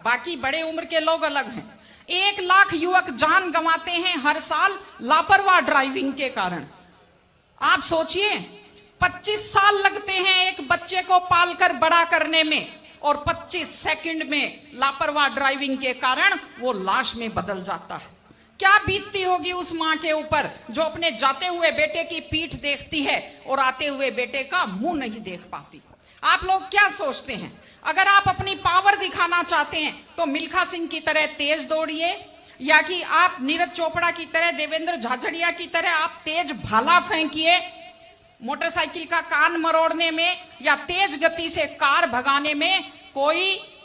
बाकी बड़े उम्र के लोग अलग हैं। 1 लाख युवक जान गंवाते हैं हर साल लापरवाह ड्राइविंग के कारण। आप सोचिए, 25 साल लगते हैं एक बच्चे को पालकर बड़ा करने में, और 25 सेकंड में लापरवाह ड्राइविंग के कारण वो लाश में बदल जाता है। क्या बीतती होगी उस मां के ऊपर जो अपने जाते हुए बेटे की पीठ देखती है और आते हुए बेटे का मुंह नहीं देख पाती। आप लोग क्या सोचते हैं, अगर आप अपनी पावर दिखाना चाहते हैं तो मिल्खा सिंह की तरह तेज दौड़िए, या कि आप नीरज चोपड़ा की तरह, देवेंद्र झाझड़िया की तरह आप तेज भाला फेंकिए मोटरसाइकिल का कान मरोड़ने में, या तेज गति से कार भगाने में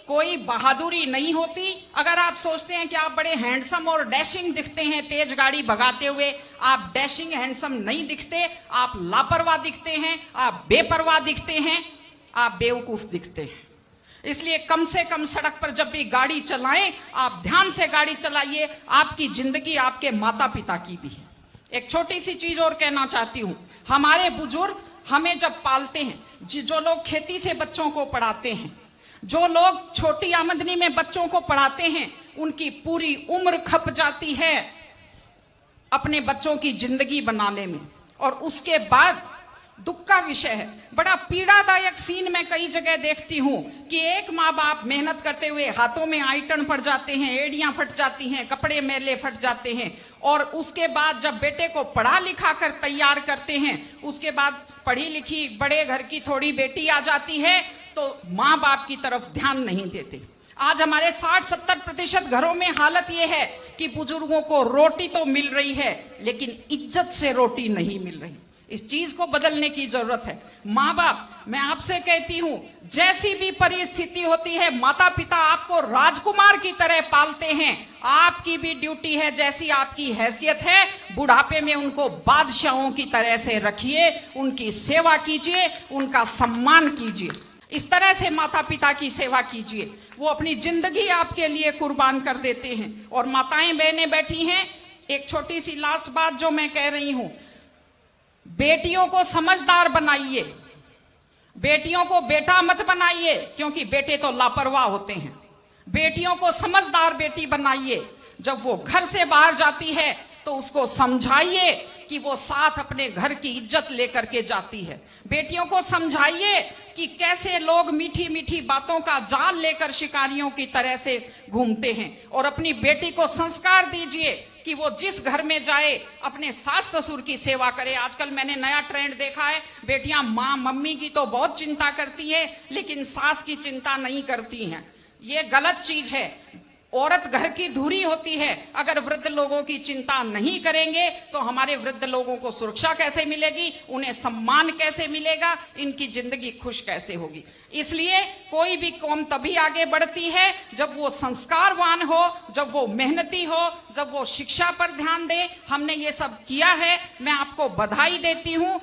कोई बहादुरी नहीं होती। अगर आप सोचते हैं कि आप बड़े हैंडसम और डैशिंग दिखते हैं तेज गाड़ी भगाते हुए, आप डैशिंग हैंडसम नहीं दिखते, आप लापरवाह दिखते हैं, आप बेपरवाह दिखते हैं, आप बेवकूफ दिखते हैं। इसलिए कम से कम सड़क पर जब भी गाड़ी चलाएं, आप ध्यान से गाड़ी चलाइए। आपकी जिंदगी आपके माता पिता की भी है। एक छोटी सी चीज और कहना चाहती हूं, हमारे बुजुर्ग हमें जब पालते हैं, जो लोग खेती से बच्चों को पढ़ाते हैं, जो लोग छोटी आमदनी में बच्चों को पढ़ाते हैं, उनकी पूरी उम्र खप जाती है अपने बच्चों की जिंदगी बनाने में। और उसके बाद दुख का विषय है, बड़ा पीड़ादायक सीन मैं कई जगह देखती हूं कि एक माँ बाप मेहनत करते हुए हाथों में आइटन पड़ जाते हैं, एड़ियां फट जाती हैं, कपड़े मेले फट जाते हैं, और उसके बाद जब बेटे को पढ़ा लिखा कर तैयार करते हैं, उसके बाद पढ़ी लिखी बड़े घर की थोड़ी बेटी आ जाती है तो माँ बाप की तरफ ध्यान नहीं देते। आज हमारे 60-70% घरों में हालत यह है कि बुजुर्गों को रोटी तो मिल रही है लेकिन इज्जत से रोटी नहीं मिल रही। इस चीज को बदलने की जरूरत है। माँ बाप, मैं आपसे कहती हूं, जैसी भी परिस्थिति होती है, माता पिता आपको राजकुमार की तरह पालते हैं। आपकी भी ड्यूटी है, जैसी आपकी हैसियत है, बुढ़ापे में उनको बादशाहों की तरह से रखिए, उनकी सेवा कीजिए, उनका सम्मान कीजिए। इस तरह से माता पिता की सेवा कीजिए। वो अपनी जिंदगी आपके लिए कुर्बान कर देते हैं। और माताएं बहनें बैठी हैं, एक छोटी सी लास्ट बात जो मैं कह रही हूं, बेटियों को समझदार बनाइए, बेटियों को बेटा मत बनाइए, क्योंकि बेटे तो लापरवाह होते हैं। बेटियों को समझदार बेटी बनाइए। जब वो घर से बाहर जाती है तो उसको समझाइए कि वो साथ अपने घर की इज्जत लेकर के जाती है। बेटियों को समझाइए कि कैसे लोग मीठी मीठी बातों का जाल लेकर शिकारियों की तरह से घूमते हैं। और अपनी बेटी को संस्कार दीजिए कि वो जिस घर में जाए अपने सास ससुर की सेवा करे। आजकल मैंने नया ट्रेंड देखा है, बेटियां माँ मम्मी की तो बहुत चिंता करती है लेकिन सास की चिंता नहीं करती हैं। ये गलत चीज है। औरत घर की धुरी होती है। अगर वृद्ध लोगों की चिंता नहीं करेंगे तो हमारे वृद्ध लोगों को सुरक्षा कैसे मिलेगी, उन्हें सम्मान कैसे मिलेगा, इनकी जिंदगी खुश कैसे होगी। इसलिए कोई भी कौम तभी आगे बढ़ती है जब वो संस्कारवान हो, जब वो मेहनती हो, जब वो शिक्षा पर ध्यान दे। हमने ये सब किया है, मैं आपको बधाई देती हूं।